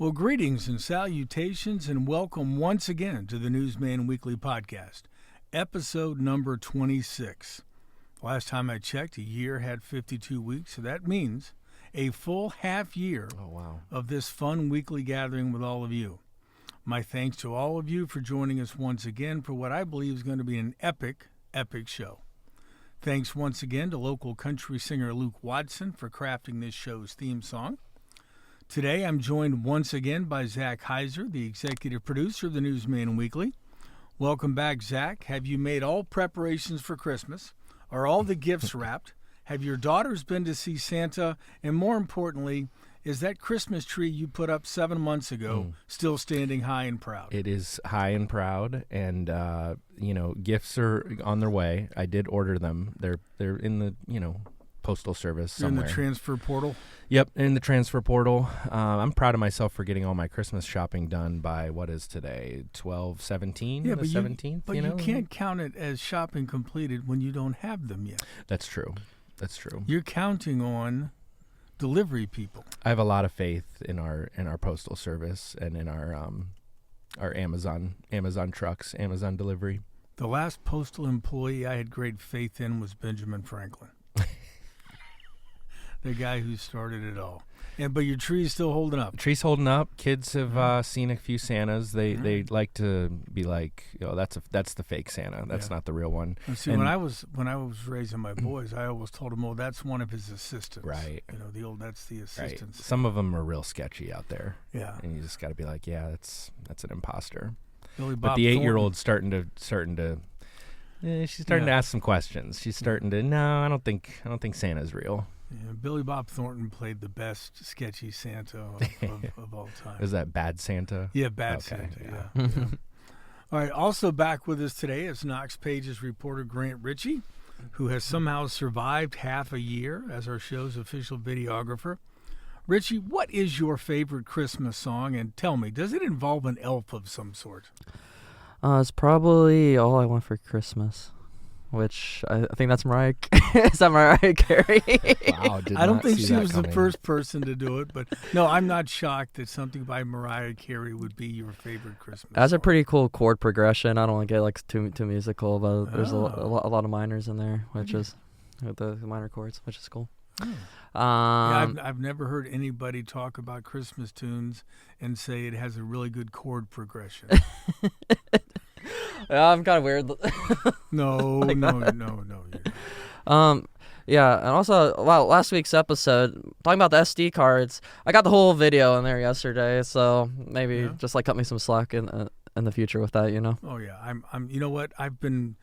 Well, greetings and salutations, and welcome once again to the Newsman Weekly Podcast, episode number 26. Last time I checked, a year had 52 weeks, so that means a full half year of this fun weekly gathering with all of you. My thanks to all of you for joining us once again for what I believe is going to be an epic show. Thanks once again to local country singer Luke Watson for crafting this show's theme song. Today, I'm joined once again by Zac Hiser, the executive producer of the Newsman Weekly. Welcome back, Zac. Have you made all preparations for Christmas? Are all the gifts wrapped? Have your daughters been to see Santa? And more importantly, is that Christmas tree you put up 7 months ago still standing high and proud? It is high and proud, and gifts are on their way. I did order them. They're in the postal service somewhere. In the transfer portal? Yep, in the transfer portal. I'm proud of myself for getting all my Christmas shopping done by, what is today, 12/17, the 17th? But you can't count it as shopping completed when you don't have them yet. That's true. You're counting on delivery people. I have a lot of faith in our postal service and in our Amazon trucks, Amazon delivery. The last postal employee I had great faith in was Benjamin Franklin. The guy who started it all. But your tree's still holding up. Tree's holding up. Kids have seen a few Santas. They like to be like, that's the fake Santa. That's not the real one. And see, when I was raising my boys, I always told them, that's one of his assistants. Right. That's the assistant. Right. Some of them are real sketchy out there. Yeah. And you just got to be like, that's an imposter. But the 8-year-old's starting to. She's starting to ask some questions. She's starting to. No, I don't think Santa's real. Yeah, Billy Bob Thornton played the best sketchy Santa of all time. Is that Bad Santa? Yeah, Santa, yeah. All right, also back with us today is Knox Page's reporter Grant Ritchey, who has somehow survived half a year as our show's official videographer. Ritchey, what is your favorite Christmas song? And tell me, does it involve an elf of some sort? It's probably All I Want for Christmas, which I think that's Mariah. Is that Mariah Carey? Wow, I don't think she was the first person to do it, but no, I'm not shocked that something by Mariah Carey would be your favorite Christmas That's song. a pretty cool chord progression. I don't want to get like too musical, but there's a lot of minors in there, which is with the minor chords, which is cool. I've never heard anybody talk about Christmas tunes and say it has a really good chord progression. Yeah, I'm kind of weird. No, like no. Yeah, and also last week's episode talking about the SD cards. I got the whole video in there yesterday, so maybe just cut me some slack in the future with that, Oh yeah, I'm. You know what? I've been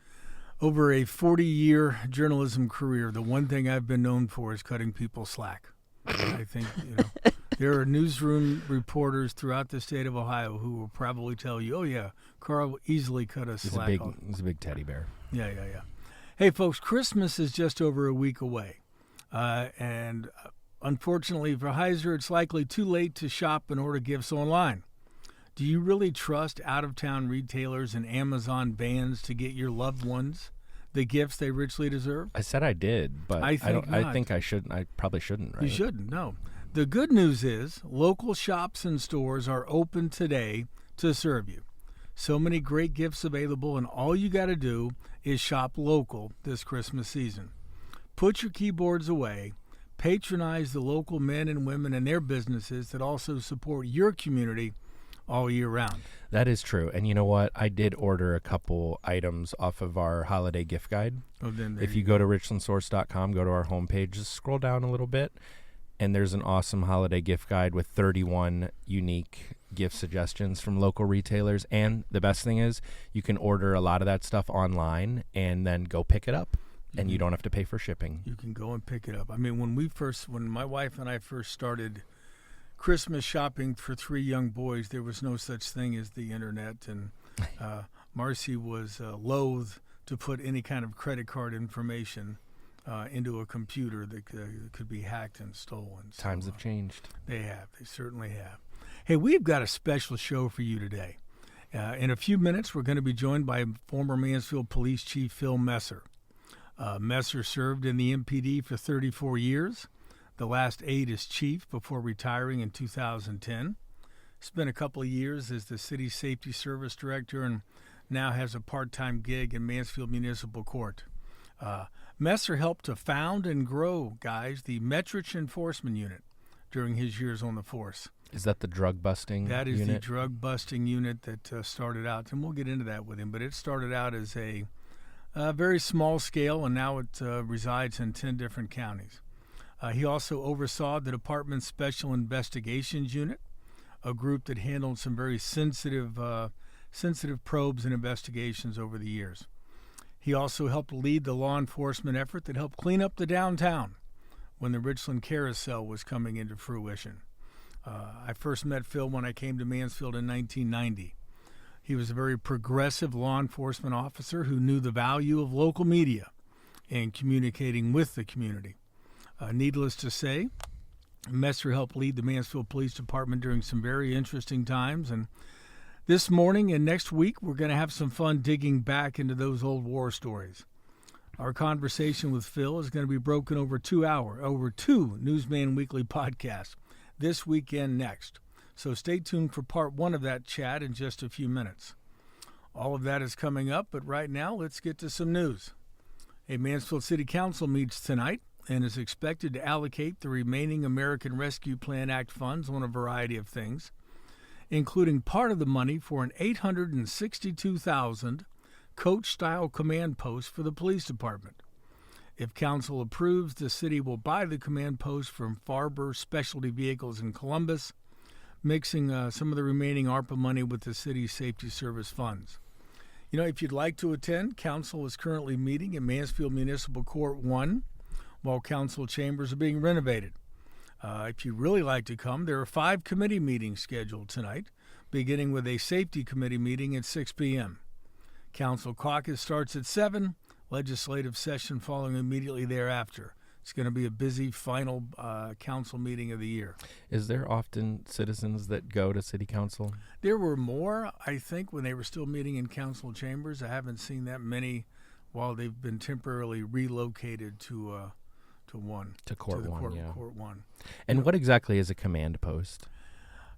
over a 40-year journalism career. The one thing I've been known for is cutting people slack. I think there are newsroom reporters throughout the state of Ohio who will probably tell you, "Oh yeah, Carl easily cut us slack." He's a big teddy bear. Yeah. Hey folks, Christmas is just over a week away, and unfortunately for Hiser, it's likely too late to shop and order gifts online. Do you really trust out-of-town retailers and Amazon bans to get your loved ones the gifts they richly deserve? I said I did, but I think I shouldn't. I probably shouldn't, right? You shouldn't, no. The good news is local shops and stores are open today to serve you. So many great gifts available, and all you got to do is shop local this Christmas season. Put your keyboards away. Patronize the local men and women and their businesses that also support your community all year round. That is true. And you know what? I did order a couple items off of our holiday gift guide. If you go to richlandsource.com, go to our homepage, just scroll down a little bit, and there's an awesome holiday gift guide with 31 unique gift suggestions from local retailers. And the best thing is you can order a lot of that stuff online and then go pick it up, and you don't have to pay for shipping. You can go and pick it up. I mean, when my wife and I first started Christmas shopping for 3 young boys, there was no such thing as the internet, and Marcy was loath to put any kind of credit card information into a computer that could be hacked and stolen. Times have changed. They certainly have. Hey, we've got a special show for you today. In a few minutes, we're going to be joined by former Mansfield Police Chief Phil Messer. Messer served in the MPD for 34 years. The last 8 as chief before retiring in 2010. Spent a couple of years as the city safety service director and now has a part-time gig in Mansfield Municipal Court. Messer helped to found and grow, guys, the METRICH Enforcement Unit during his years on the force. Is that the drug busting unit? That is the drug busting unit that started out, and we'll get into that with him, but it started out as a very small scale, and now it resides in 10 different counties. He also oversaw the department's Special Investigations Unit, a group that handled some very sensitive probes and investigations over the years. He also helped lead the law enforcement effort that helped clean up the downtown when the Richland Carrousel was coming into fruition. I first met Phil when I came to Mansfield in 1990. He was a very progressive law enforcement officer who knew the value of local media and communicating with the community. Needless to say, Messer helped lead the Mansfield Police Department during some very interesting times, and this morning and next week we're going to have some fun digging back into those old war stories. Our conversation with Phil is going to be broken over 2 Newsman Weekly podcasts this weekend next. So stay tuned for part 1 of that chat in just a few minutes. All of that is coming up, but right now let's get to some news. A Mansfield City Council meets tonight and is expected to allocate the remaining American Rescue Plan Act funds on a variety of things, including part of the money for an $862,000 coach-style command post for the police department. If council approves, the city will buy the command post from Farber Specialty Vehicles in Columbus, mixing some of the remaining ARPA money with the city's safety service funds. You know, if you'd like to attend, council is currently meeting in Mansfield Municipal Court 1 while council chambers are being renovated. If you'd really like to come, there are 5 committee meetings scheduled tonight, beginning with a safety committee meeting at 6 p.m. Council caucus starts at 7, legislative session following immediately thereafter. It's going to be a busy final council meeting of the year. Is there often citizens that go to city council? There were more, I think, when they were still meeting in council chambers. I haven't seen that many while they've been temporarily relocated to Court 1. And what exactly is a command post?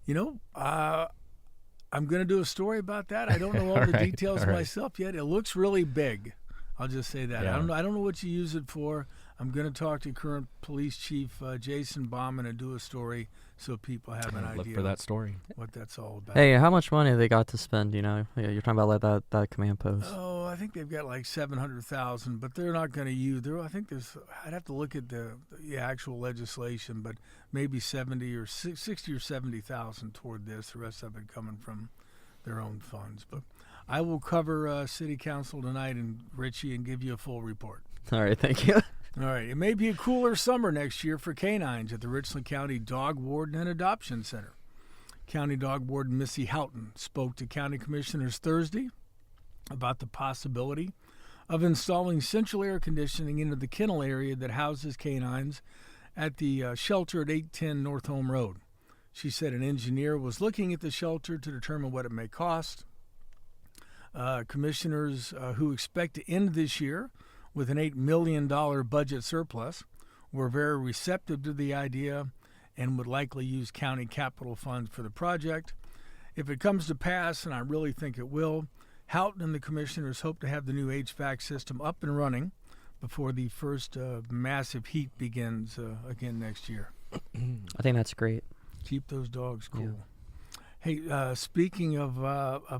You know, I'm going to do a story about that. I don't know all the details myself yet. It looks really big. I'll just say that. Yeah. I don't know what you use it for. I'm going to talk to current police chief Jason Bauman and do a story so people have an idea. Look for that story. What that's all about. Hey, how much money they got to spend? You know, you're talking about like that command post. Oh, I think they've got like $700,000, but they're not going to use. I think I'd have to look at the actual legislation, but maybe 60 or 70,000 toward this. The rest of it coming from their own funds. But I will cover City Council tonight and Ritchie and give you a full report. All right, thank you. All right, it may be a cooler summer next year for canines at the Richland County Dog Warden and Adoption Center. County Dog Warden Missy Houghton spoke to county commissioners Thursday about the possibility of installing central air conditioning into the kennel area that houses canines at the shelter at 810 North Home Road. She said an engineer was looking at the shelter to determine what it may cost. Commissioners who expect to end this year with an $8 million budget surplus were very receptive to the idea and would likely use county capital funds for the project. If it comes to pass, and I really think it will, Houghton and the commissioners hope to have the new HVAC system up and running before the first massive heat begins again next year. I think that's great. Keep those dogs cool. Yeah. Hey, speaking of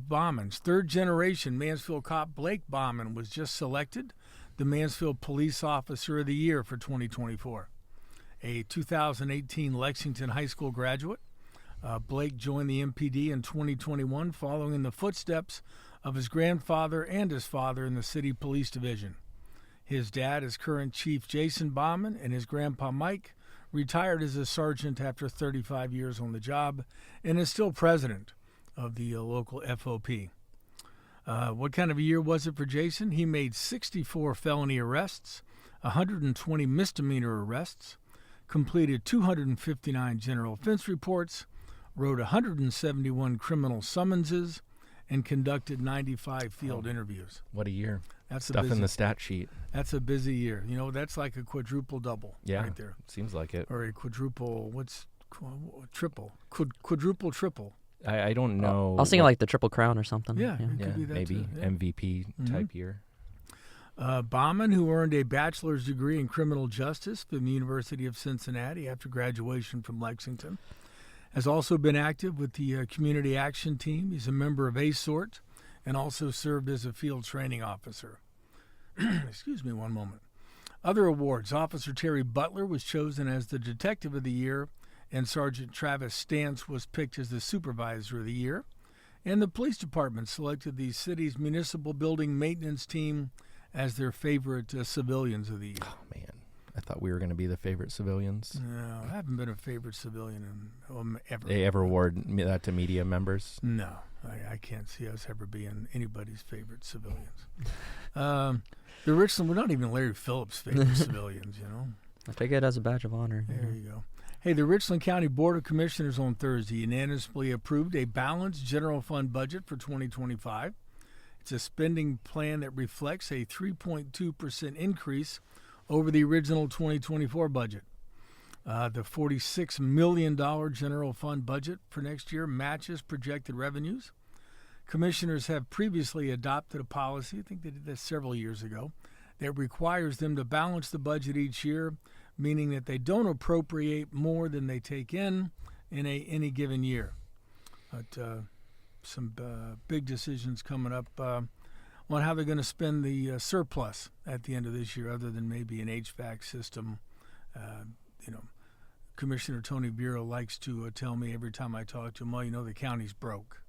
Bauman's, third-generation Mansfield cop Blake Bauman was just selected the Mansfield Police Officer of the Year for 2024. A 2018 Lexington High School graduate, Blake joined the MPD in 2021 following in the footsteps of his grandfather and his father in the city police division. His dad is current Chief Jason Bauman, and his grandpa Mike retired as a sergeant after 35 years on the job and is still president of the local FOP. What kind of a year was it for Jason? He made 64 felony arrests, 120 misdemeanor arrests, completed 259 general offense reports, wrote 171 criminal summonses, and conducted 95 field interviews. What a year. That's stuff in the stat sheet. That's a busy year. You know, that's like a quadruple double right there. Seems like it. Or a quadruple, quadruple triple. I don't know. I was thinking like the Triple Crown or something. Yeah, it could be that maybe too, yeah. MVP type year. Bauman, who earned a bachelor's degree in criminal justice from the University of Cincinnati after graduation from Lexington, has also been active with the Community Action Team. He's a member of ASORT and also served as a field training officer. Excuse me one moment. Other awards. Officer Terry Butler was chosen as the Detective of the Year, and Sergeant Travis Stantz was picked as the Supervisor of the Year. And the police department selected the city's municipal building maintenance team as their favorite civilians of the year. Oh, man. I thought we were going to be the favorite civilians. No, I haven't been a favorite civilian ever. They ever award that to media members? No, I can't see us ever being anybody's favorite civilians. The Richland, we're not even Larry Phillips' favorite civilians, you know. I take it as a badge of honor. There you go. Hey, the Richland County Board of Commissioners on Thursday unanimously approved a balanced general fund budget for 2025. It's a spending plan that reflects a 3.2% increase over the original 2024 budget. The $46 million general fund budget for next year matches projected revenues. Commissioners have previously adopted a policy, I think they did this several years ago, that requires them to balance the budget each year, meaning that they don't appropriate more than they take in any given year. But some big decisions coming up on how they're going to spend the surplus at the end of this year, other than maybe an HVAC system. Commissioner Tony Bureau likes to tell me every time I talk to him, well, the county's broke.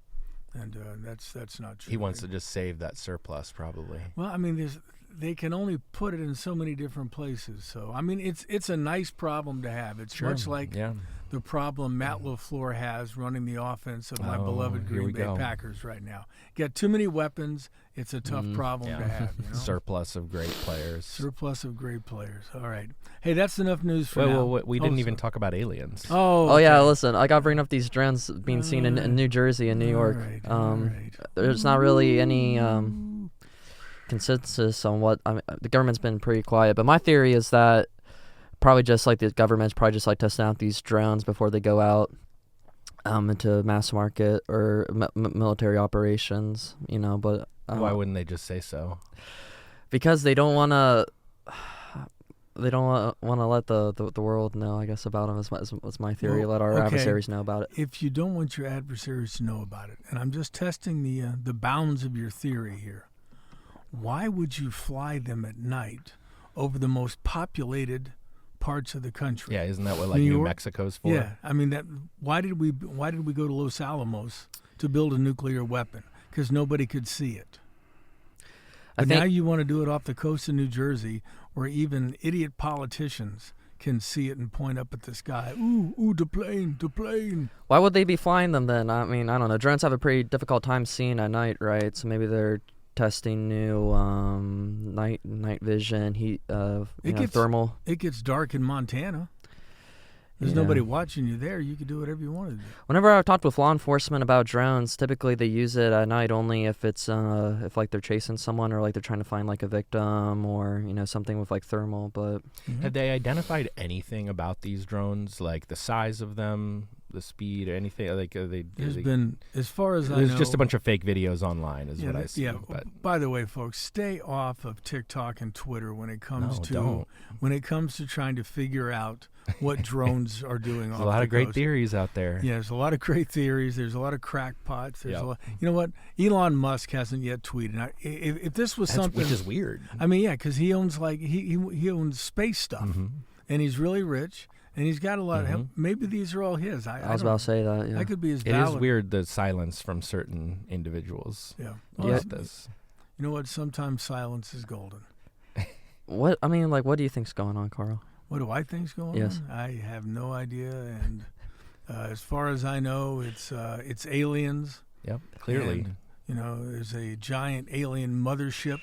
And that's not true. He wants to just save that surplus, probably. Well, I mean, they can only put it in so many different places. So, I mean, it's a nice problem to have. It's much like the problem Matt LaFleur has running the offense of my beloved Green Bay Packers right now. Got too many weapons. It's a tough problem to have. You know? Surplus of great players. Surplus of great players. All right. Hey, that's enough news for now. We didn't even talk about aliens. Oh, yeah. Listen, I got to bring up these drones being seen in New Jersey and New York. All right. There's not really any consensus on what the government's been pretty quiet, but my theory is that probably just like the government's probably just like testing out these drones before they go out into mass market or military operations, but why wouldn't they just say so? Because they don't want to let the world know, I guess, about them. Is my theory. Let our adversaries know about it. If you don't want your adversaries to know about it, and I'm just testing the bounds of your theory here, why would you fly them at night over the most populated parts of the country? Yeah, isn't that what New Mexico's for? Yeah, I mean why did we go to Los Alamos to build a nuclear weapon? Because nobody could see it. But now you want to do it off the coast of New Jersey, where even idiot politicians can see it and point up at the sky. Ooh, the plane. Why would they be flying them then? I mean, I don't know. Drones have a pretty difficult time seeing at night, right? So maybe they're testing new night vision, heat, thermal. It gets dark in Montana. There's nobody watching you there. You can do whatever you want to do. Whenever I've talked with law enforcement about drones, typically they use it at night only if it's if like they're chasing someone or like they're trying to find like a victim or something with like thermal. But have they identified anything about these drones, like the size of them, the speed, or anything? Like there's been, as far as I know, there's just a bunch of fake videos online, is what I see. Yeah. But by the way, folks, stay off of TikTok and Twitter when it comes to trying to figure out what drones are doing. There's a lot of great theories out there. Yeah, there's a lot of great theories. There's a lot of crackpots. There's a lot. You know what? Elon Musk hasn't yet tweeted. Now, if this was something, which is weird. I mean, yeah, because he owns he owns space stuff, and he's really rich. And he's got a lot of. Maybe these are all his. I was about to say that. Yeah. That could be his. It is weird, the silence from certain individuals. Yeah. Well, this. You know what? Sometimes silence is golden. What do you think's going on, Carl? What do I think's going on? I have no idea. And as far as I know, it's aliens. Yep. Clearly. And, there's a giant alien mothership.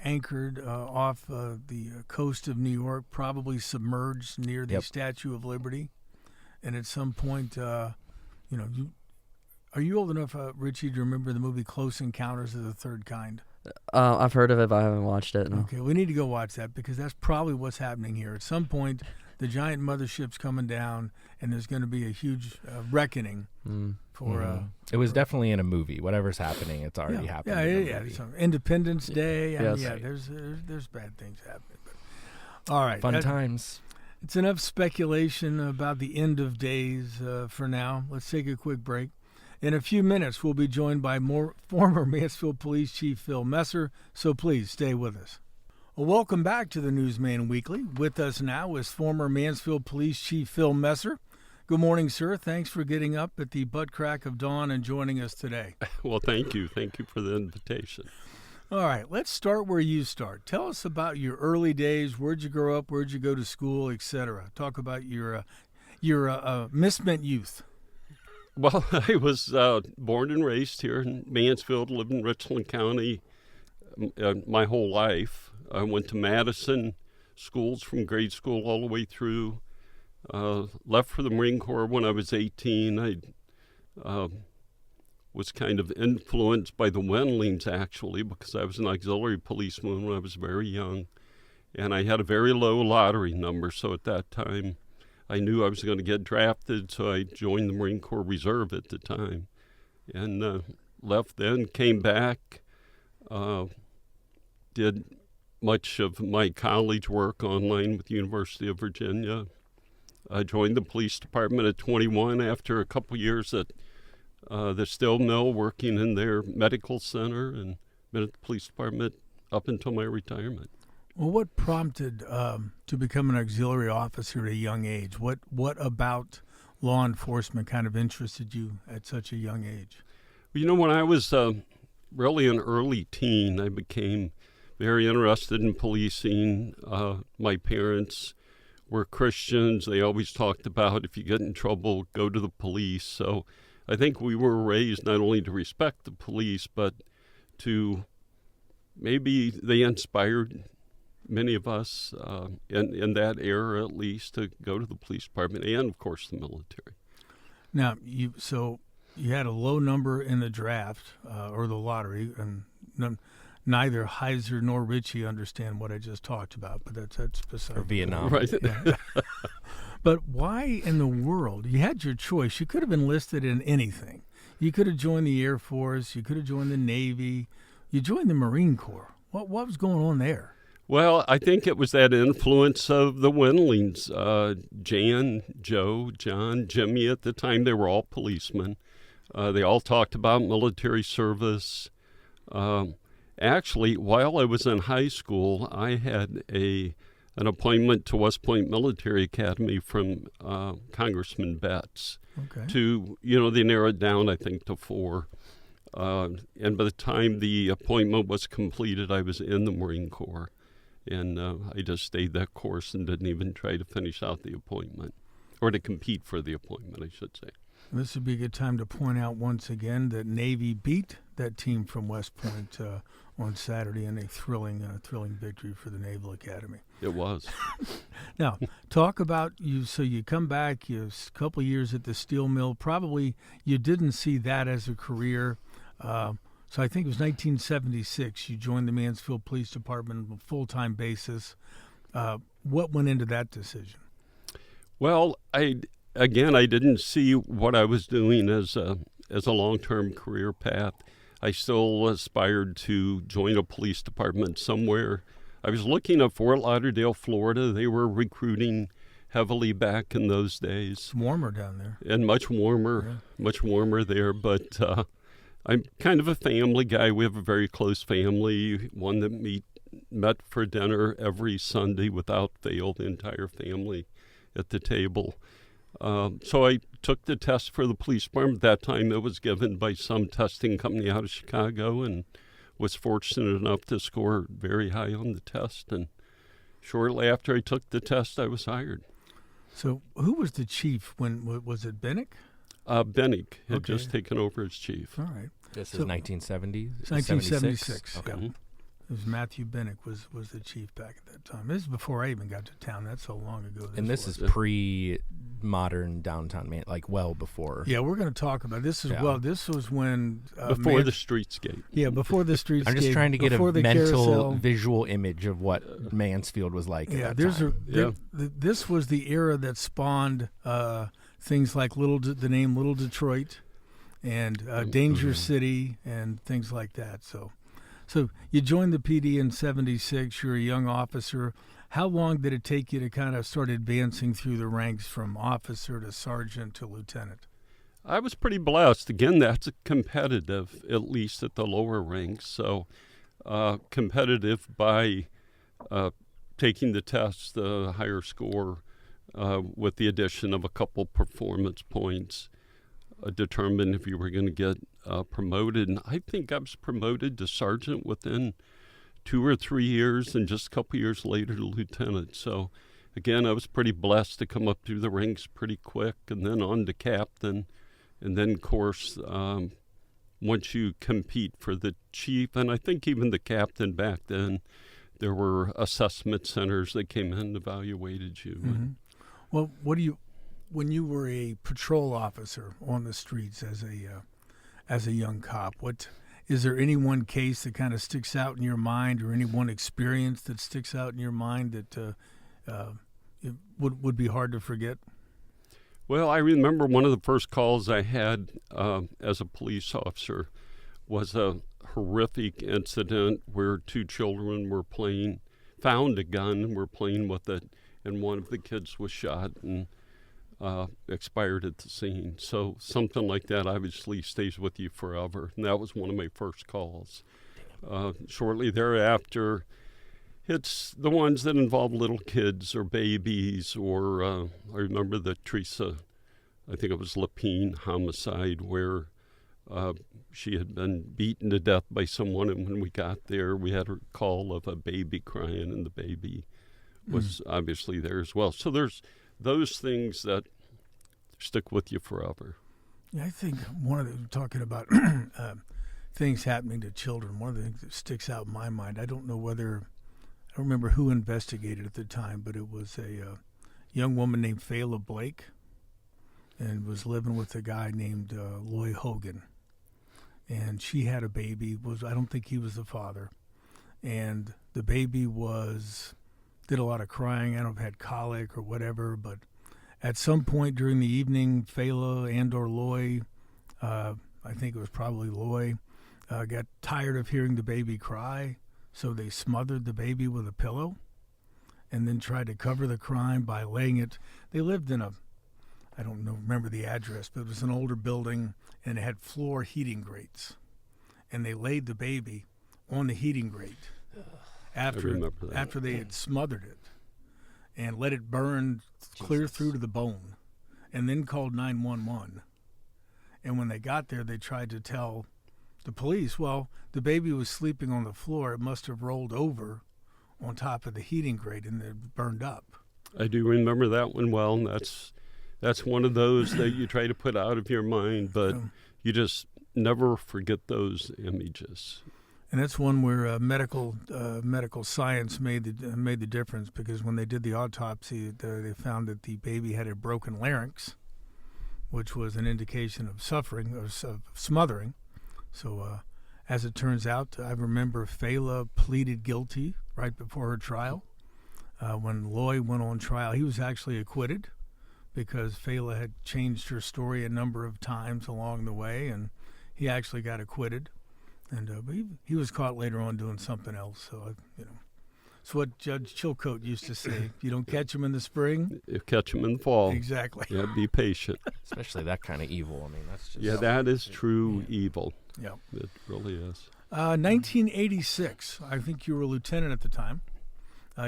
Anchored off the coast of New York, probably submerged near the Statue of Liberty. And at some point, are you old enough, Richie, to remember the movie Close Encounters of the Third Kind? I've heard of it, but I haven't watched it. No. Okay, we need to go watch that because that's probably what's happening here. At some point, the giant mothership's coming down, and there's going to be a huge reckoning for. It was definitely in a movie. Whatever's happening, it's already happening. Yeah. Independence Day. Yes. There's bad things happening. But, all right, fun times. It's enough speculation about the end of days for now. Let's take a quick break. In a few minutes, we'll be joined by former Mansfield Police Chief Phil Messer, so please stay with us. Well, welcome back to the Newsman Weekly. With us now is former Mansfield Police Chief Phil Messer. Good morning, sir. Thanks for getting up at the butt crack of dawn and joining us today. Well, thank you. Thank you for the invitation. All right, let's start where you start. Tell us about your early days. Where'd you grow up? Where'd you go to school, etc.? Talk about your misspent youth. Well, I was born and raised here in Mansfield, lived in Richland County my whole life. I went to Madison schools from grade school all the way through. Left for the Marine Corps when I was 18. I was kind of influenced by the Wendlings, actually, because I was an auxiliary policeman when I was very young. And I had a very low lottery number, so at that time I knew I was going to get drafted, so I joined the Marine Corps Reserve at the time. And left then, came back, did much of my college work online with the University of Virginia. I joined the police department at 21 after a couple years at the steel mill working in their medical center, and been at the police department up until my retirement. Well, what prompted to become an auxiliary officer at a young age? What about law enforcement kind of interested you at such a young age? Well, you know, when I was really an early teen, I became very interested in policing. My parents were Christians. They always talked about if you get in trouble, go to the police. So I think we were raised not only to respect the police, but to maybe they inspired many of us in that era, at least, to go to the police department and, of course, the military. Now, you had a low number in the draft or the lottery, and neither Hiser nor Ritchey understand what I just talked about, but that's beside or Vietnam. Right. Yeah. But why in the world? You had your choice. You could have enlisted in anything. You could have joined the Air Force. You could have joined the Navy. You joined the Marine Corps. What was going on there? Well, I think it was that influence of the Wendlings. Jan, Joe, John, Jimmy, at the time, they were all policemen. They all talked about military service. Actually, while I was in high school, I had an appointment to West Point Military Academy from Congressman Betts. Okay. They narrowed down, I think, to 4. And by the time the appointment was completed, I was in the Marine Corps. And I just stayed that course and didn't even try to finish out the appointment, or to compete for the appointment, I should say. This would be a good time to point out once again that Navy beat that team from West Point on Saturday in a thrilling victory for the Naval Academy. It was. Now, talk about you. So you come back, you have a couple of years at the steel mill. Probably you didn't see that as a career. So I think it was 1976 you joined the Mansfield Police Department on a full-time basis. What went into that decision? Well, I didn't see what I was doing as a long-term career path. I still aspired to join a police department somewhere. I was looking at Fort Lauderdale, Florida. They were recruiting heavily back in those days. It's warmer down there. And much warmer there. But I'm kind of a family guy. We have a very close family, one that met for dinner every Sunday without fail, the entire family at the table. So I took the test for the police department. At that time, it was given by some testing company out of Chicago, and was fortunate enough to score very high on the test. And shortly after I took the test, I was hired. So who was the chief? Was it Bennick? Bennick had just taken over as chief. All right. This is 1970? 1976. Okay. Yeah. It was Matthew Bennick was the chief back at that time. This is before I even got to town. That's so long ago. This is pre modern downtown like well before. Yeah, we're going to talk about this as well. This was when before the streetscape. Yeah, before the streetscape. I'm just trying to get a mental carousel. visual image of what Mansfield was like. Yeah, at that time. This was the era that spawned things like the name Little Detroit and Danger City and things like that. So you joined the PD in '76. You're a young officer. How long did it take you to kind of start advancing through the ranks from officer to sergeant to lieutenant? I was pretty blessed. Again, that's competitive, at least at the lower ranks. So competitive by taking the test, the higher score, with the addition of a couple performance points, determined if you were going to get promoted. And I think I was promoted to sergeant within 2 or 3 years, and just a couple years later to lieutenant. So, again, I was pretty blessed to come up through the ranks pretty quick, and then on to captain. And then, of course, once you compete for the chief, and I think even the captain back then, there were assessment centers that came in and evaluated you. Mm-hmm. Well, when you were a patrol officer on the streets as a young cop, is there any one case that kind of sticks out in your mind, or any one experience that sticks out in your mind that it would be hard to forget? Well, I remember one of the first calls I had as a police officer was a horrific incident where 2 children were found a gun, were playing with it, and one of the kids was shot and expired at the scene. So something like that obviously stays with you forever. And that was one of my first calls. Shortly thereafter, it's the ones that involve little kids or babies, or I remember the Teresa, I think it was Lapine homicide, where she had been beaten to death by someone, and when we got there, we had a call of a baby crying, and the baby was obviously there as well. So there's those things that stick with you forever. Yeah, I think talking about things happening to children, one of the things that sticks out in my mind, I don't remember who investigated at the time, but it was a young woman named Fayla Blake, and was living with a guy named Loy Hogan. And she had a baby. I don't think he was the father. And the baby did a lot of crying. I don't know if it had colic or whatever, but at some point during the evening, Fayla and/or Loy, I think it was probably Loy, got tired of hearing the baby cry, so they smothered the baby with a pillow and then tried to cover the crime by laying it. They lived in I don't remember the address, but it was an older building, and it had floor heating grates. And they laid the baby on the heating grate after they had smothered it and let it burn clear through to the bone, and then called 911. And when they got there, they tried to tell the police, well, the baby was sleeping on the floor. It must have rolled over on top of the heating grate and it burned up. I do remember that one well, and that's one of those that you try to put out of your mind, but you just never forget those images. And that's one where medical science made the difference, because when they did the autopsy, they found that the baby had a broken larynx, which was an indication of suffering, of smothering. So as it turns out, I remember Fayla pleaded guilty right before her trial. When Loy went on trial, he was actually acquitted, because Fayla had changed her story a number of times along the way, and he actually got acquitted. And but he was caught later on doing something else. So it's what Judge Chilcote used to say: you don't catch him in the spring, you catch him in the fall. Exactly. Yeah, be patient. Especially that kind of evil. I mean, that's just that is true evil. Yeah, it really is. 1986. I think you were a lieutenant at the time.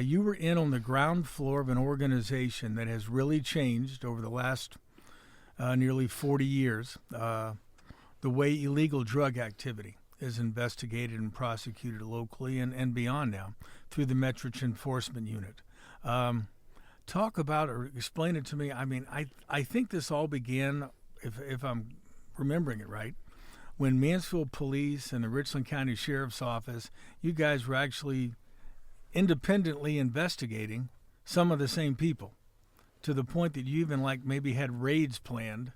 You were in on the ground floor of an organization that has really changed over the last nearly 40 years. The way illegal drug activity is investigated and prosecuted locally and beyond now through the METRICH Enforcement Unit. Talk about, or explain it to me. I mean, I think this all began, if I'm remembering it right, when Mansfield Police and the Richland County Sheriff's Office, you guys were actually independently investigating some of the same people to the point that you even like maybe had raids planned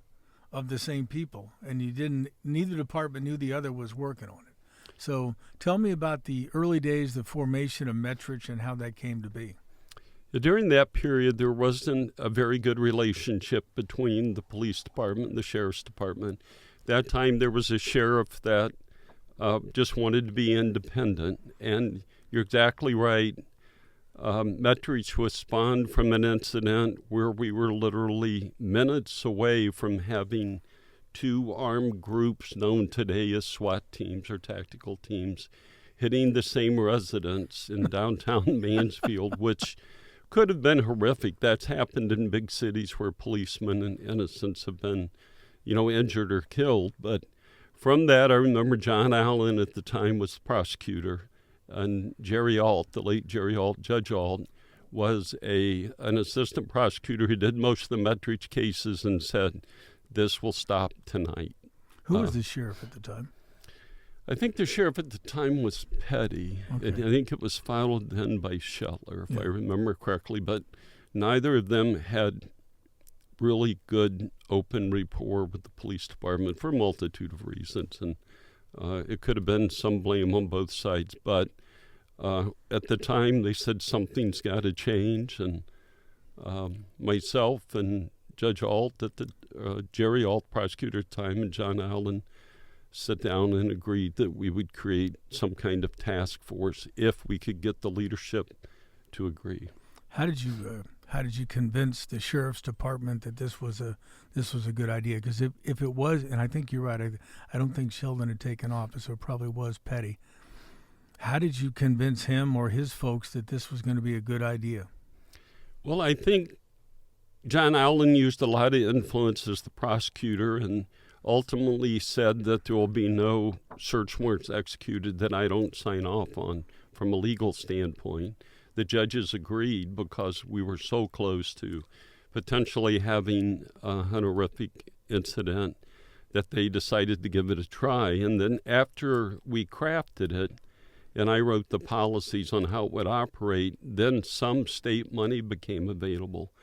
of the same people, and neither department knew the other was working on it. So tell me about the early days, the formation of METRICH, and how that came to be. During that period, there wasn't a very good relationship between the police department and the sheriff's department. That time, there was a sheriff that just wanted to be independent. And you're exactly right. METRICH was spawned from an incident where we were literally minutes away from having two armed groups known today as SWAT teams or tactical teams hitting the same residence in downtown Mansfield, which could have been horrific. That's happened in big cities where policemen and innocents have been, injured or killed. But from that, I remember John Allen at the time was the prosecutor, and Jerry Alt, the late Jerry Alt, Judge Alt, was an assistant prosecutor who did most of the METRICH cases and said, "This will stop tonight." Who was the sheriff at the time? I think the sheriff at the time was Petty. Okay. I think it was followed then by Shetler, if I remember correctly. But neither of them had really good open rapport with the police department for a multitude of reasons. And it could have been some blame on both sides. But at the time, they said something's got to change. And myself and Judge Alt, Jerry Alt, prosecutor at the time, and John Allen sat down and agreed that we would create some kind of task force if we could get the leadership to agree. How did you convince the sheriff's department that this was a good idea? Because if it was, and I think you're right, I don't think Sheldon had taken office, so it probably was Petty. How did you convince him or his folks that this was going to be a good idea? Well, I think John Allen used a lot of influence as the prosecutor and ultimately said that there will be no search warrants executed that I don't sign off on from a legal standpoint. The judges agreed because we were so close to potentially having an horrific incident that they decided to give it a try. And then after we crafted it and I wrote the policies on how it would operate, then some state money became available,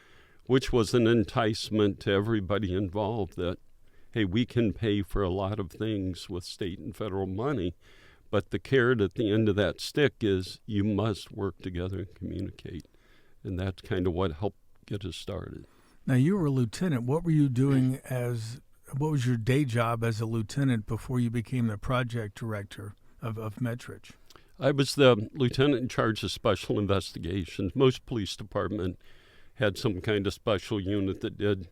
which was an enticement to everybody involved that, hey, we can pay for a lot of things with state and federal money, but the carrot at the end of that stick is you must work together and communicate. And that's kind of what helped get us started. Now, you were a lieutenant. What were you doing what was your day job as a lieutenant before you became the project director of METRICH? I was the lieutenant in charge of special investigations. Most police department had some kind of special unit that did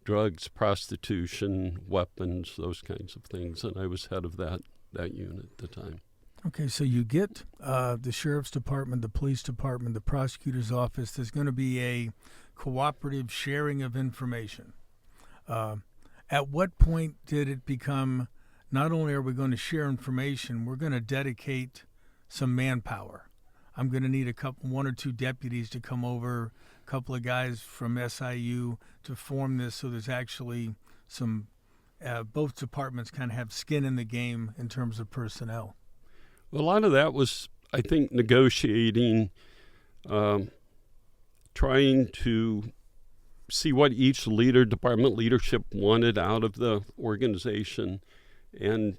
drugs, prostitution, weapons, those kinds of things, and I was head of that unit at the time. Okay, so you get the sheriff's department, the police department, the prosecutor's office. There's going to be a cooperative sharing of information. At what point did it become not only are we going to share information, we're going to dedicate some manpower? I'm going to need one or two deputies to come over, a couple of guys from SIU to form this, so there's actually some both departments kind of have skin in the game in terms of personnel. Well, a lot of that was, I think, negotiating, trying to see what each department leadership wanted out of the organization, and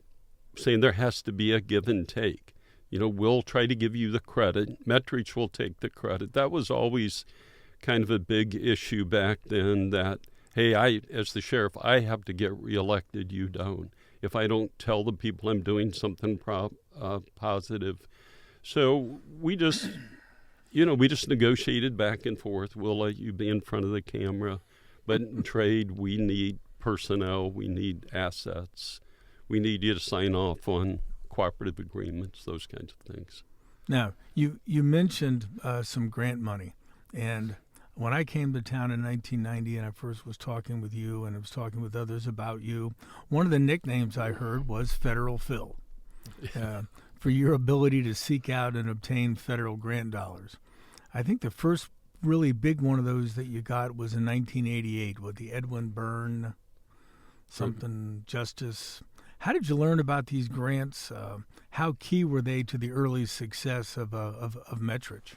saying there has to be a give and take. We'll try to give you the credit. METRICH will take the credit. That was always kind of a big issue back then that, hey, as the sheriff, I have to get reelected, you don't. If I don't tell the people I'm doing something positive. So we just negotiated back and forth. We'll let you be in front of the camera. But in trade, we need personnel. We need assets. We need you to sign off on cooperative agreements, those kinds of things. Now, you mentioned some grant money. And when I came to town in 1990 and I first was talking with you and I was talking with others about you, one of the nicknames I heard was Federal Phil for your ability to seek out and obtain federal grant dollars. I think the first really big one of those that you got was in 1988 with the Edwin Byrne Justice. How did you learn about these grants? How key were they to the early success of METRICH?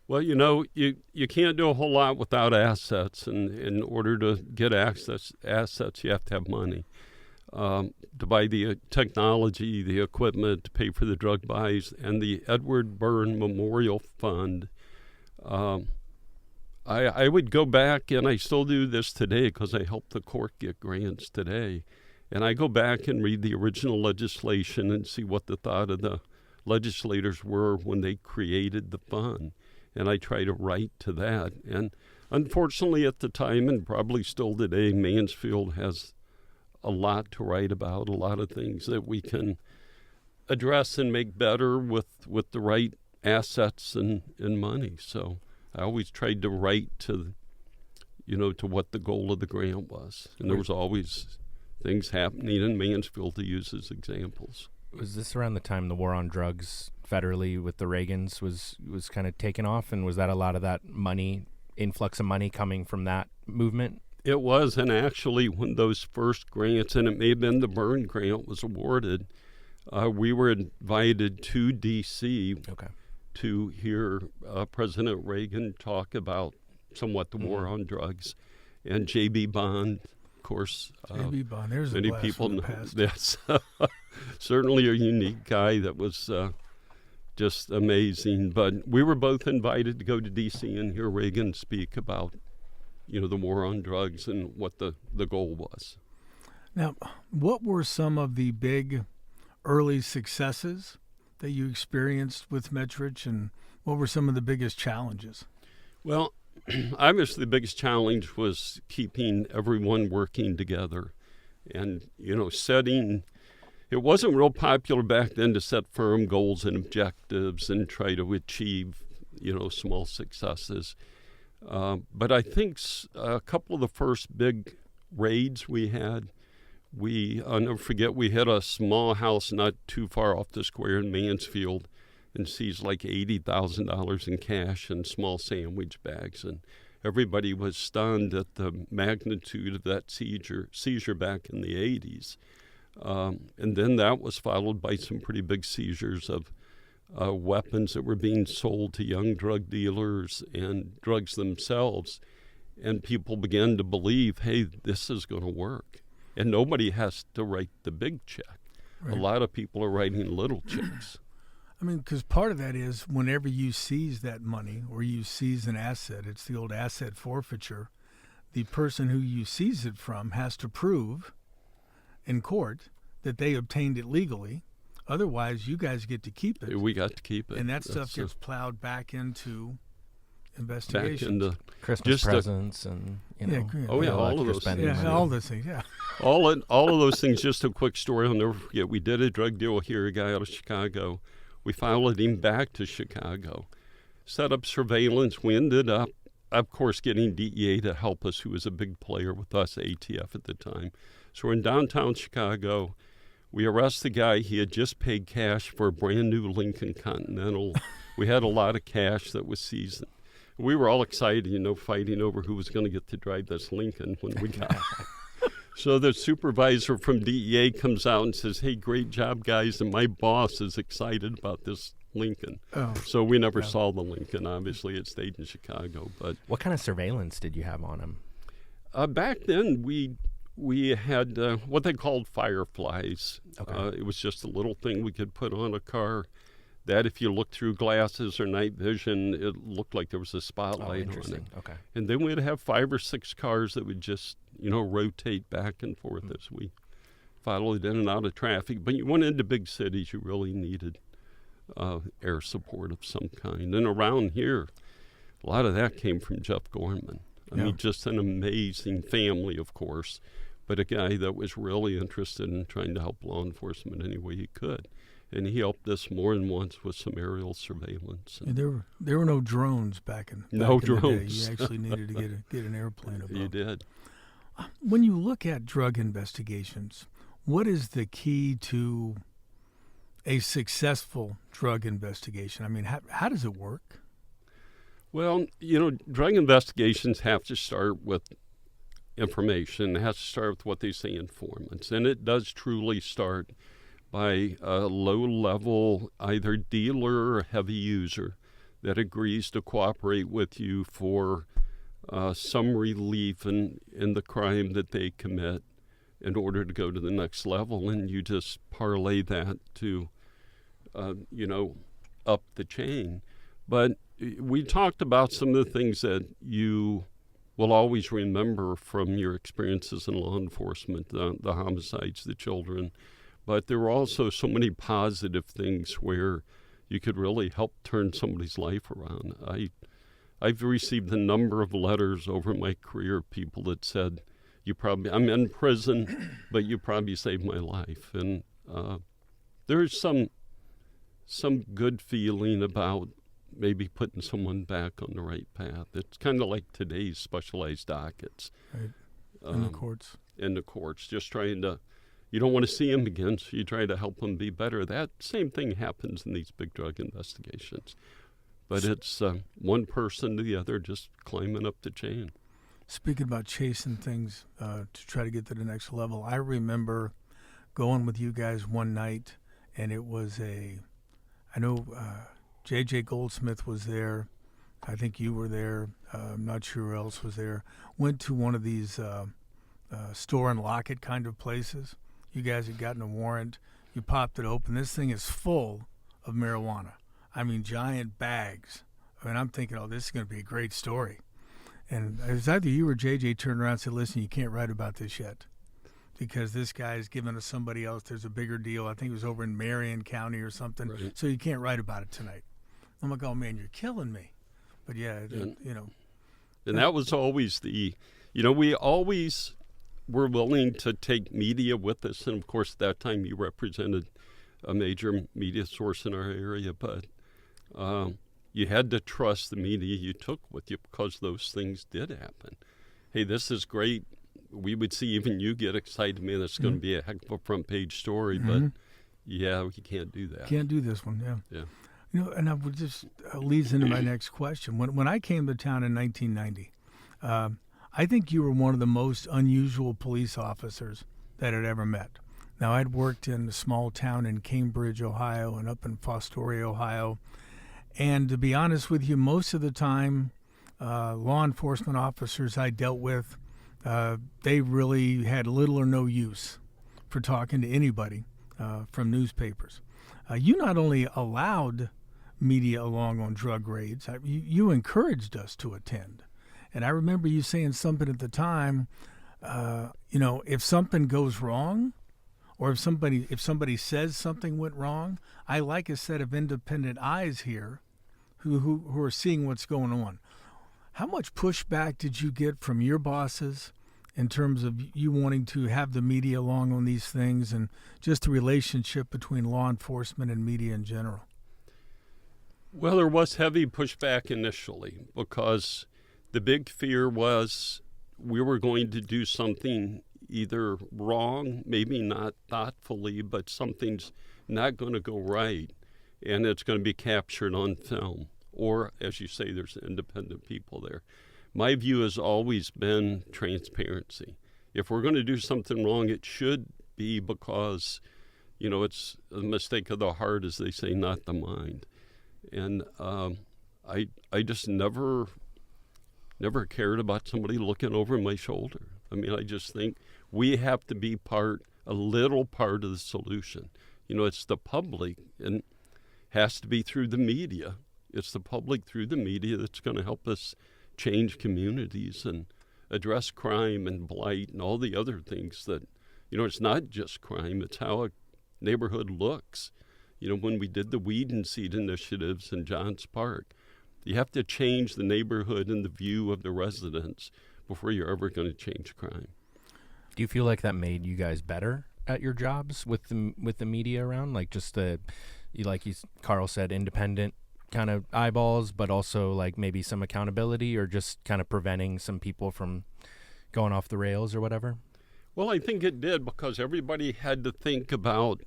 Well, you can't do a whole lot without assets, and in order to get assets, you have to have money to buy the technology, the equipment, to pay for the drug buys, and the Edward Byrne Memorial Fund. I would go back, and I still do this today because I help the court get grants today, and I go back and read the original legislation and see what the thought of the legislators were when they created the fund. And I try to write to that. And unfortunately at the time, and probably still today, Mansfield has a lot to write about, a lot of things that we can address and make better with the right assets and money. So I always tried to write to what the goal of the grant was. And there was always things happening in Mansfield to use as examples. Was this around the time the war on drugs federally with the Reagans was kind of taken off, and was that a lot of that influx of money coming from that movement? It was, and actually when those first grants, and it may have been the Byrne grant, was awarded, we were invited to D.C. to hear President Reagan talk about somewhat the war on drugs, and J.B. Bond, of course. J.B. Bond, there's many a blast people from the know. past. That's certainly a unique guy that was just amazing. But we were both invited to go to D.C. and hear Reagan speak about, the war on drugs and what the goal was. Now, what were some of the big early successes that you experienced with METRICH, and what were some of the biggest challenges? Well, obviously the biggest challenge was keeping everyone working together and, setting. It wasn't real popular back then to set firm goals and objectives and try to achieve, small successes. But I think a couple of the first big raids we had, I'll never forget, we hit a small house not too far off the square in Mansfield and seized like $80,000 in cash and small sandwich bags. And everybody was stunned at the magnitude of that seizure back in the 80s. And then that was followed by some pretty big seizures of weapons that were being sold to young drug dealers and drugs themselves. And people began to believe, hey, this is going to work. And nobody has to write the big check. Right. A lot of people are writing little checks. I mean, because part of that is whenever you seize that money or you seize an asset, it's the old asset forfeiture. The person who you seize it from has to prove in court that they obtained it legally. Otherwise, you guys get to keep it. We got to keep it. And that stuff gets plowed back into investigations. Back into Christmas presents and, all of those things. Yeah, all those things, yeah. all of those things. Just a quick story I'll never forget. We did a drug deal here, a guy out of Chicago. We followed him back to Chicago, set up surveillance. We ended up, of course, getting DEA to help us, who was a big player with us, ATF at the time. So we're in downtown Chicago. We arrest the guy. He had just paid cash for a brand new Lincoln Continental. We had a lot of cash that was seized. We were all excited, fighting over who was going to get to drive this Lincoln when we got So the supervisor from DEA comes out and says, hey, great job, guys, and my boss is excited about this Lincoln. Oh. So we never saw the Lincoln. Obviously, it stayed in Chicago. But what kind of surveillance did you have on him? Back then, we had what they called fireflies. Okay. It was just a little thing we could put on a car that if you looked through glasses or night vision, it looked like there was a spotlight on it. Okay. And then we'd have 5 or 6 cars that would just, rotate back and forth as we followed in and out of traffic. But you went into big cities, you really needed air support of some kind. And around here, a lot of that came from Jeff Gorman. I mean, just an amazing family, of course, but a guy that was really interested in trying to help law enforcement any way he could. And he helped us more than once with some aerial surveillance. And there were no drones back in the day. You actually needed to get an airplane above. You did. When you look at drug investigations, what is the key to a successful drug investigation? I mean, how does it work? Well, drug investigations have to start with information. It has to start with what they say informants. And it does truly start by a low-level either dealer or heavy user that agrees to cooperate with you for some relief in the crime that they commit in order to go to the next level, and you just parlay that to, up the chain. But we talked about some of the things that you will always remember from your experiences in law enforcement, the homicides, the children. But there were also so many positive things where you could really help turn somebody's life around. I've received a number of letters over my career, people that said, I'm in prison, but you probably saved my life. And there's some good feeling about maybe putting someone back on the right path. It's kind of like today's specialized dockets. Right. In the courts. In the courts, just trying to, you don't want to see them again, so you try to help them be better. That same thing happens in these big drug investigations. But it's one person to the other just climbing up the chain. Speaking about chasing things to try to get to the next level, I remember going with you guys one night, and it was I know J.J. Goldsmith was there. I think you were there. I'm not sure who else was there. Went to one of these store and lock it kind of places. You guys had gotten a warrant. You popped it open. This thing is full of marijuana. I mean, giant bags. I mean, I'm thinking, this is going to be a great story. And it was either you or JJ turned around and said, listen, you can't write about this yet because this guy's giving to somebody else. There's a bigger deal. I think it was over in Marion County or something. Right. So you can't write about it tonight. I'm like, oh, man, you're killing me. But, yeah, And that was always we always were willing to take media with us. And, of course, at that time you represented a major media source in our area. But you had to trust the media you took with you because those things did happen. Hey, this is great. We would see even you get excited, man, it's going to be a heck of a front page story. But, yeah, you can't do that. Can't do this one, yeah. And I would just leads into my next question. When I came to town in 1990, I think you were one of the most unusual police officers that I'd ever met. Now, I'd worked in a small town in Cambridge, Ohio, and up in Fostoria, Ohio. And to be honest with you, most of the time, law enforcement officers I dealt with, they really had little or no use for talking to anybody from newspapers. You not only allowed media along on drug raids, you encouraged us to attend. And I remember you saying something at the time, if something goes wrong, or if somebody says something went wrong, I like a set of independent eyes here who are seeing what's going on. How much pushback did you get from your bosses in terms of you wanting to have the media along on these things and just the relationship between law enforcement and media in general? Well, there was heavy pushback initially because the big fear was we were going to do something either wrong, maybe not thoughtfully, but something's not going to go right, and it's going to be captured on film. Or, as you say, there's independent people there. My view has always been transparency. If we're going to do something wrong, it should be because, it's a mistake of the heart, as they say, not the mind. And I just never cared about somebody looking over my shoulder. I mean, I just think we have to be a little part of the solution. It's the public, and has to be through the media. It's the public through the media that's going to help us change communities and address crime and blight and all the other things that, it's not just crime, it's how a neighborhood looks. When we did the weed and seed initiatives in Johns Park, you have to change the neighborhood and the view of the residents before you're ever going to change crime. Do you feel like that made you guys better at your jobs with the media around? Like just Carl said, independent kind of eyeballs, but also like maybe some accountability or just kind of preventing some people from going off the rails or whatever? Well, I think it did because everybody had to think about,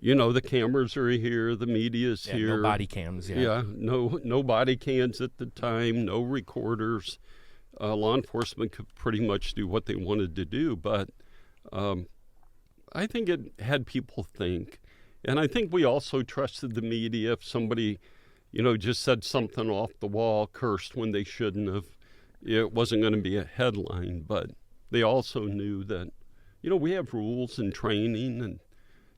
the cameras are here, the media's here. No body cams, no body cams at the time, no recorders. Law enforcement could pretty much do what they wanted to do, but I think it had people think. And I think we also trusted the media. If somebody, just said something off the wall, cursed when they shouldn't have. It wasn't going to be a headline, but they also knew that, we have rules and training and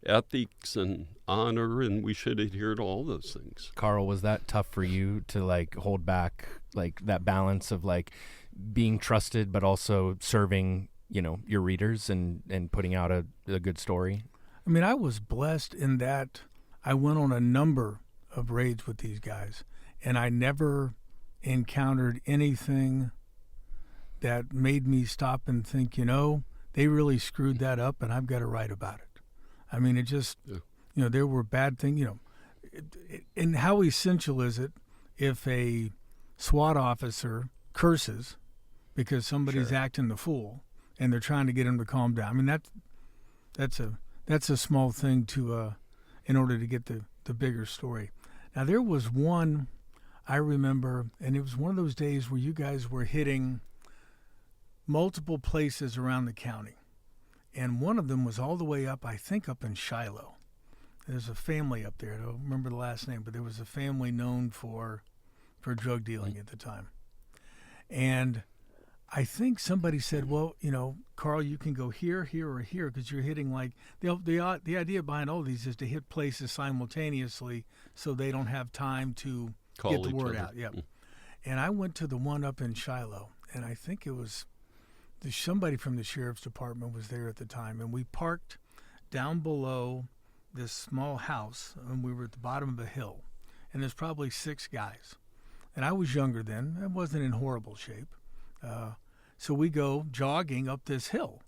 ethics and honor, and we should adhere to all those things. Carl, was that tough for you to hold back that balance of being trusted but also serving your readers and putting out a good story? I mean, I was blessed in that I went on a number of raids with these guys, and I never encountered anything that made me stop and think, they really screwed that up and I've got to write about it. I mean, it just, there were bad things, and how essential is it if a SWAT officer curses because somebody's acting the fool and they're trying to get him to calm down? I mean, that's a small thing to, in order to get the bigger story. Now, there was one I remember, and it was one of those days where you guys were hitting multiple places around the county. And one of them was all the way up, I think, up in Shiloh. There's a family up there. I don't remember the last name, but there was a family known for drug dealing at the time. And I think somebody said, well, Carl, you can go here, here, or here because you're hitting the idea behind all these is to hit places simultaneously so they don't have time to get the word out. Yep. And I went to the one up in Shiloh, and I think it was somebody from the sheriff's department was there at the time, and we parked down below this small house, and we were at the bottom of a hill, and there's probably 6 guys. And I was younger then. I wasn't in horrible shape. So we go jogging up this hill,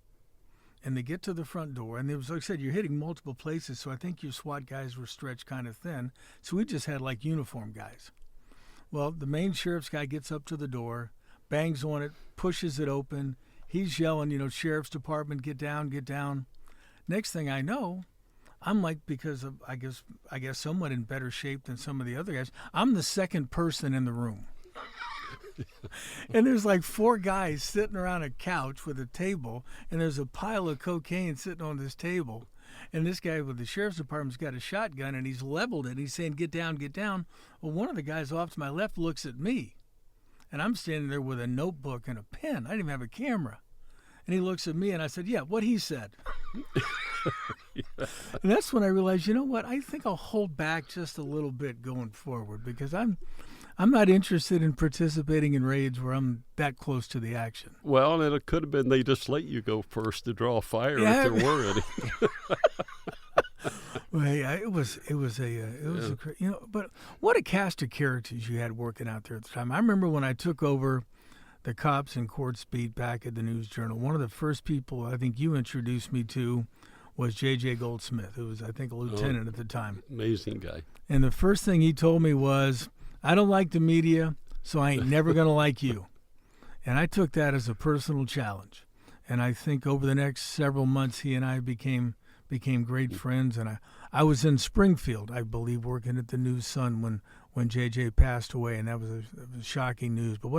and they get to the front door, and it was, like I said, you're hitting multiple places, so I think your SWAT guys were stretched kind of thin, so we just had uniform guys. Well, the main sheriff's guy gets up to the door, bangs on it, pushes it open. He's yelling, sheriff's department, get down, get down. Next thing I know, I'm because of, I guess somewhat in better shape than some of the other guys, I'm the second person in the room. And there's 4 guys sitting around a couch with a table, and there's a pile of cocaine sitting on this table. And this guy with the sheriff's department's got a shotgun, and he's leveled it, and he's saying, get down, get down. Well, one of the guys off to my left looks at me, and I'm standing there with a notebook and a pen. I didn't even have a camera. And he looks at me, and I said, yeah, what he said. And that's when I realized, what? I think I'll hold back just a little bit going forward because I'm not interested in participating in raids where I'm that close to the action. Well, and it could have been they just let you go first to draw fire if there were any. Well, it was but what a cast of characters you had working out there at the time. I remember when I took over the Cops and Courts beat back at the News Journal, one of the first people I think you introduced me to was J.J. Goldsmith, who was, I think, a lieutenant at the time. Amazing guy. And the first thing he told me was, I don't like the media, so I ain't never going to like you. And I took that as a personal challenge. And I think over the next several months, he and I became great friends. And I was in Springfield, I believe, working at the News Sun when J.J. passed away, and that was shocking news. But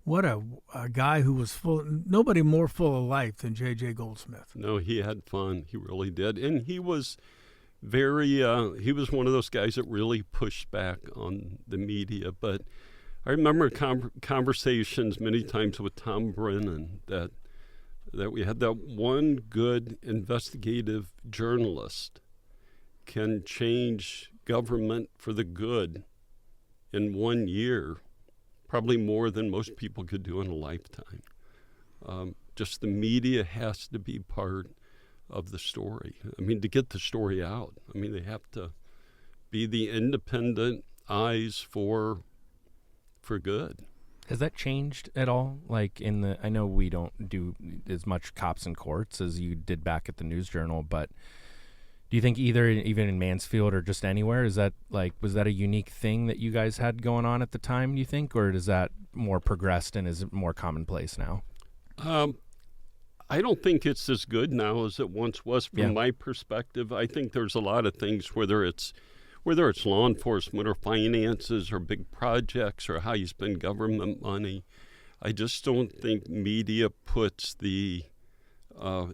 what a guy who was nobody more full of life than J.J. Goldsmith. No, he had fun. He really did. And he was he was one of those guys that really pushed back on the media. But I remember conversations many times with Tom Brennan that we had that one good investigative journalist can change government for the good in 1 year, probably more than most people could do in a lifetime. Just the media has to be part of the story. I mean, to get the story out, they have to be the independent eyes for good. Has that changed at all? I know we don't do as much Cops and Courts as you did back at the News Journal, but do you think even in Mansfield or just anywhere, is that was that a unique thing that you guys had going on at the time, do you think, or is that more progressed and is it more commonplace now? I don't think it's as good now as it once was from my perspective. I think there's a lot of things, whether it's law enforcement or finances or big projects or how you spend government money. I just don't think media puts the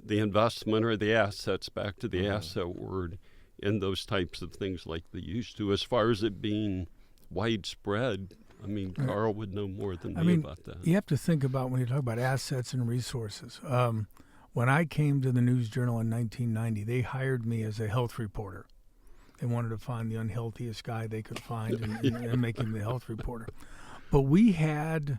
investment or the assets, back to the asset word, in those types of things like they used to, as far as it being widespread. I mean, Carl would know more than me about that. You have to think about when you talk about assets and resources. When I came to the News Journal in 1990, they hired me as a health reporter. They wanted to find the unhealthiest guy they could find and make him the health reporter. But we had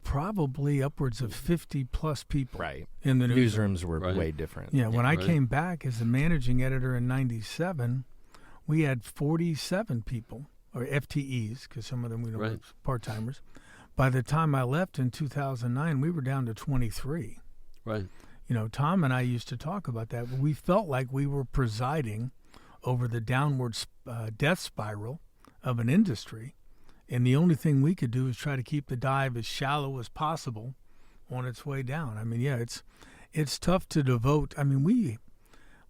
probably upwards of 50-plus people in the newsroom. Newsrooms were way different. Yeah, when I came back as the managing editor in 97, we had 47 people, or FTEs, because some of them we know were part-timers. By the time I left in 2009, we were down to 23. Right. You know, Tom and I used to talk about that. We felt like we were presiding over the downward death spiral of an industry, and the only thing we could do is try to keep the dive as shallow as possible on its way down. I mean, yeah, it's tough to devote. I mean,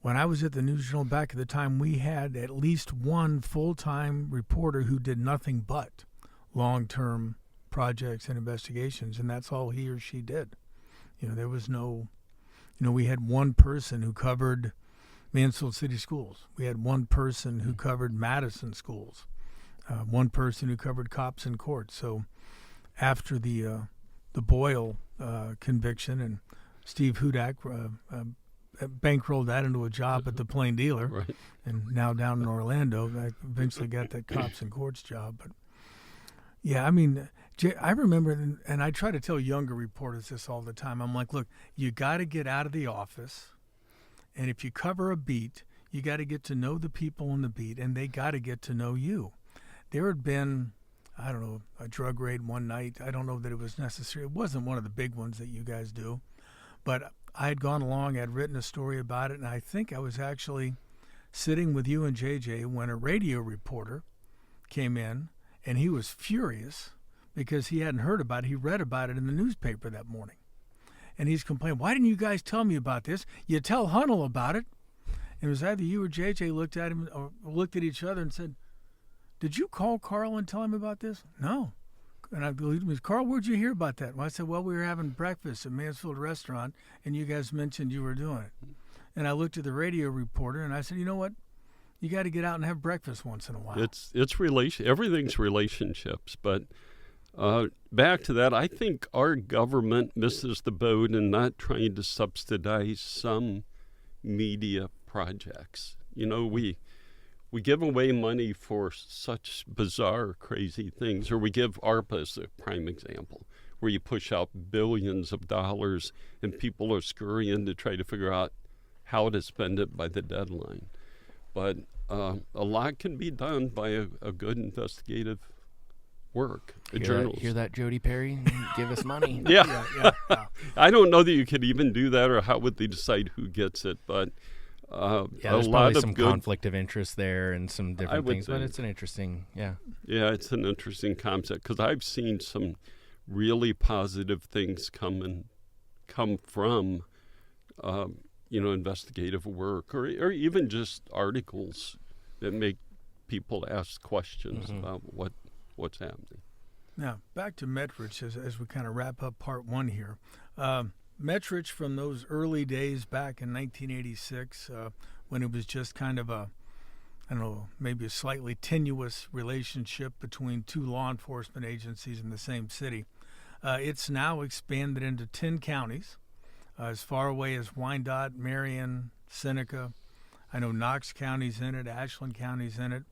when I was at the News Journal back at the time, we had at least one full-time reporter who did nothing but long-term projects and investigations, and that's all he or she did. You know, there was no, we had one person who covered Mansfield City Schools. We had one person who covered Madison schools. One person who covered cops in court. So after the Boyle conviction, and Steve Hudak bankrolled that into a job at the Plain Dealer, and now down in Orlando, I eventually got that cops in courts job. But yeah, I mean, I remember, and I try to tell younger reporters this all the time. I'm like, look, you got to get out of the office, and if you cover a beat, you got to get to know the people on the beat, and they got to get to know you. There had been, I don't know, a drug raid one night. I don't know that it was necessary. It wasn't one of the big ones that you guys do. But I had gone along, I'd written a story about it, and I think I was actually sitting with you and JJ when a radio reporter came in, and he was furious because he hadn't heard about it. He read about it in the newspaper that morning. And he's complaining, why didn't you guys tell me about this? You tell Hunnell about it. And it was either you or JJ looked at him or looked at each other and said, did you call Carl and tell him about this? No. And I believed him. Carl, where'd you hear about that? Well, I said, well, we were having breakfast at Mansfield Restaurant, and you guys mentioned you were doing it. And I looked at the radio reporter, and I said, you know what? You got to get out and have breakfast once in a while. It's everything's relationships. But back to that, I think our government misses the boat in not trying to subsidize some media projects. You know, we give away money for such bizarre, crazy things, or we give ARPA as a prime example, where you push out billions of dollars and people are scurrying to try to figure out how to spend it by the deadline. But a lot can be done by a good investigative work. Hear that, Jody Perry? Give us money. Yeah. I don't know that you could even do that, or how would they decide who gets it, but there's probably some conflict of interest there and some different things, but it's an interesting, it's an interesting concept, because I've seen some really positive things come from, investigative work, or even just articles that make people ask questions about what's happening. Now, back to METRICH as we kind of wrap up part one here. METRICH, from those early days back in 1986, when it was just kind of maybe a slightly tenuous relationship between two law enforcement agencies in the same city, it's now expanded into 10 counties, as far away as Wyandotte, Marion, Seneca. I know Knox County's in it, Ashland County's in it.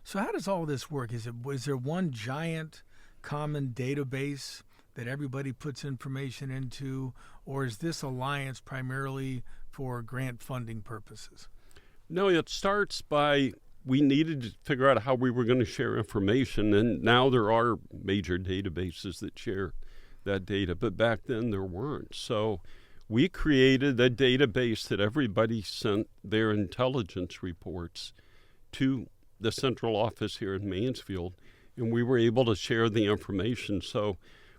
So how does all this work? Is there one giant common database that everybody puts information into, or is this alliance primarily for grant funding purposes? No, it starts by we needed to figure out how we were going to share information, and now there are major databases that share that data, but back then there weren't. So we created a database that everybody sent their intelligence reports to the central office here in Mansfield, and we were able to share the information. So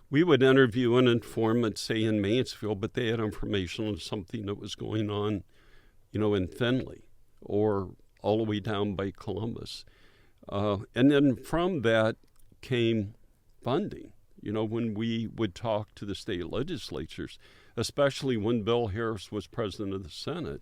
we would interview an informant, say in Mansfield, but they had information on something that was going on, in Findlay or all the way down by Columbus. And then from that came funding. When we would talk to the state legislatures, especially when Bill Harris was president of the Senate,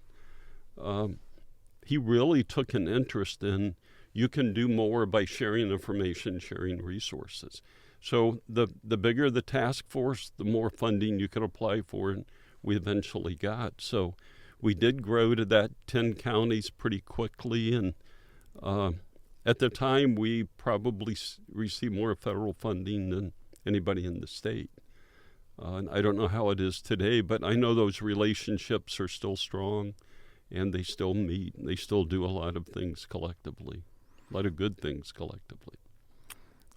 he really took an interest in you can do more by sharing information, sharing resources. So the bigger the task force, the more funding you could apply for, and we eventually got. So we did grow to that 10 counties pretty quickly, and at the time we probably received more federal funding than anybody in the state. And I don't know how it is today, but I know those relationships are still strong, and they still meet, and they still do a lot of things collectively, a lot of good things collectively.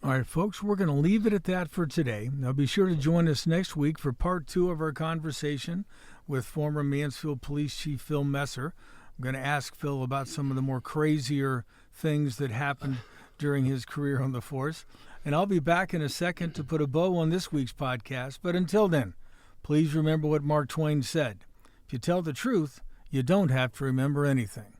All right, folks, we're going to leave it at that for today. Now, be sure to join us next week for part 2 of our conversation with former Mansfield Police Chief Phil Messer. I'm going to ask Phil about some of the more crazier things that happened during his career on the force. And I'll be back in a second to put a bow on this week's podcast. But until then, please remember what Mark Twain said. If you tell the truth, you don't have to remember anything.